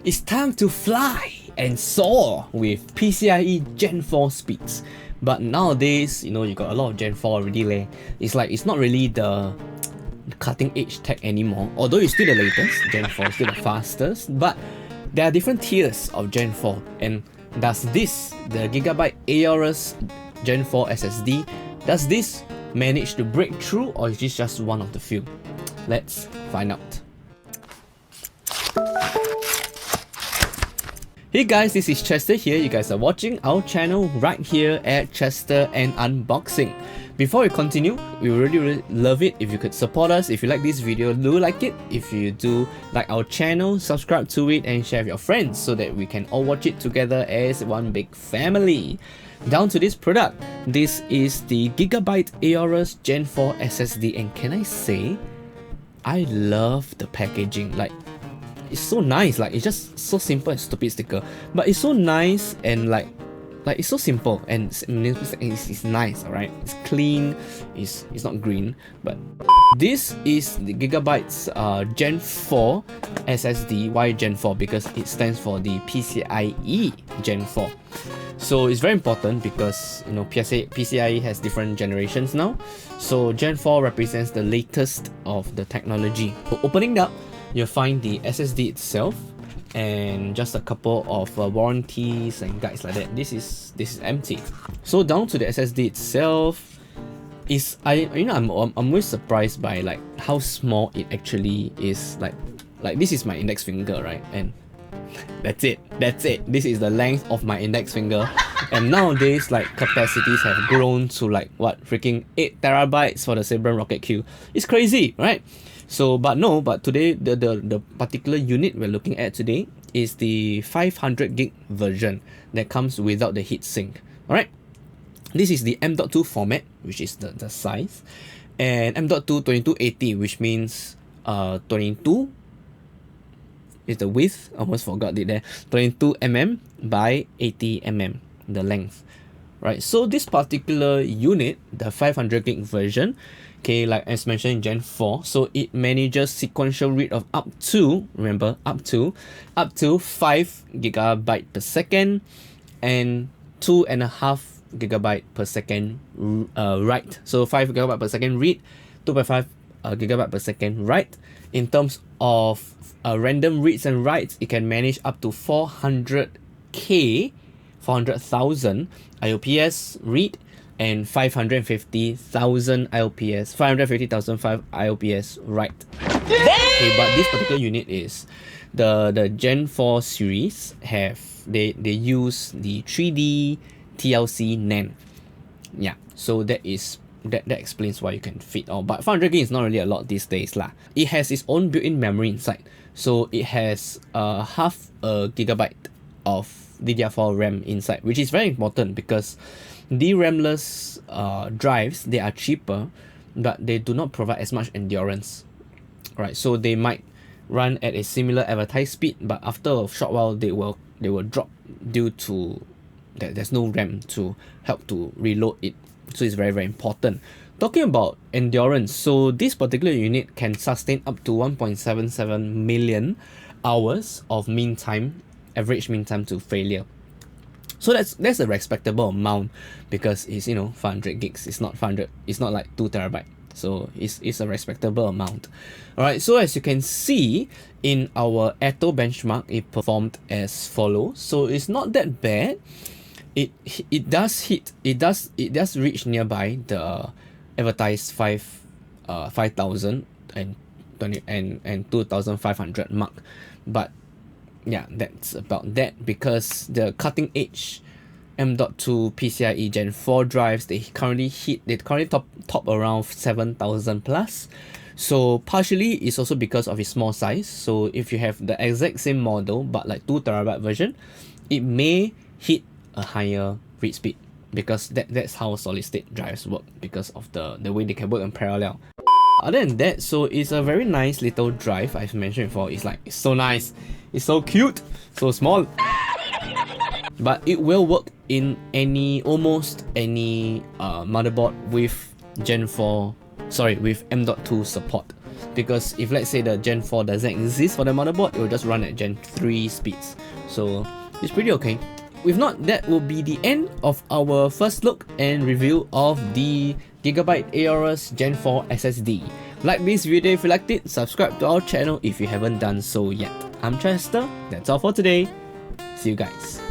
It's time to fly and soar with PCIe Gen 4 speeds. But nowadays, you got a lot of Gen 4 already leh. It's like, it's not really the cutting edge tech anymore. Although it's still the latest, Gen 4 is still the fastest, but there are different tiers of Gen 4. And does this, the Gigabyte Aorus Gen4 SSD, does this manage to break through, or is this just one of the few? Let's find out. Hey guys, this is Chester here. You guys are watching our channel right here at Chester and Unboxing. Before we continue, we would really love it if you could support us. If you like this video, do like it. If you do like our channel, subscribe to it and share with your friends so that we can all watch it together as one big family. Down to this product. This is the Gigabyte Aorus Gen4 SSD, and can I say, I love the packaging. Like, it's so nice. Like, it's just so simple and stupid sticker, but it's so nice and like it's so simple and it's nice. All right, it's clean. It's not green, but this is the Gigabyte's Gen 4 SSD. Why Gen 4? Because it stands for the PCIe Gen 4. So it's very important because PCIe has different generations now. So Gen 4 represents the latest of the technology. So opening up, you'll find the SSD itself and just a couple of warranties and guides like that. This is empty. So down to the SSD itself, I'm always surprised by like how small it actually is. Like this is my index finger, right? And that's it. This is the length of my index finger. And nowadays, like, capacities have grown to like what, freaking 8 terabytes for the Sibram Rocket Q. It's crazy, right? So, but today the particular unit we're looking at today is the 500 gig version that comes without the heatsink. All right, this is the M.2 format, which is the size, and M.2 2280, which means 22 is the width. Almost forgot it there. 22 mm by 80 mm, the length. Right, so this particular unit, the 500 gig version, okay, like as mentioned in Gen 4, so it manages sequential read of up to 5 GB per second and 2.5 GB per second write. So 5 GB per second read, 2.5 GB per second write. In terms of random reads and writes, it can manage up to 400,000 IOPS read and 550,000 IOPS write. Okay, but this particular unit is the Gen 4 series they use the 3D TLC NAND. Yeah, so that explains why you can fit all. But 500 gig is not really a lot these days lah. It has its own built-in memory inside, so it has half a gigabyte of DDR4 RAM inside, which is very important because DRAM-less drives, they are cheaper, but they do not provide as much endurance. Right, so they might run at a similar advertised speed, but after a short while they will drop due to that there's no RAM to help to reload it. So it's very, very important. Talking about endurance, so this particular unit can sustain up to 1.77 million hours of average mean time to failure. So that's a respectable amount because it's 500 gigs. It's not 500. It's not like 2 terabyte. So it's a respectable amount. All right. So as you can see in our Atto benchmark, it performed as follows. So it's not that bad. It does reach nearby the advertised 5,000 and 2,500 mark, but yeah, that's about that because the cutting edge M.2 PCIe Gen 4 drives, they currently top around 7,000 plus. So partially it's also because of its small size. So if you have the exact same model but like 2 terabyte version, it may hit a higher read speed because that's how solid state drives work, because of the way they can work in parallel. Other than that, so it's a very nice little drive. I've mentioned before, it's so nice, it's so cute, so small, but it will work in almost any motherboard with with M.2 support. because if let's say the Gen 4 doesn't exist for the motherboard, it will just run at Gen 3 speeds. So it's pretty okay. If not, that will be the end of our first look and review of the Gigabyte Aorus Gen4 SSD. Like this video if you liked it, subscribe to our channel if you haven't done so yet. I'm Chester, that's all for today. See you guys.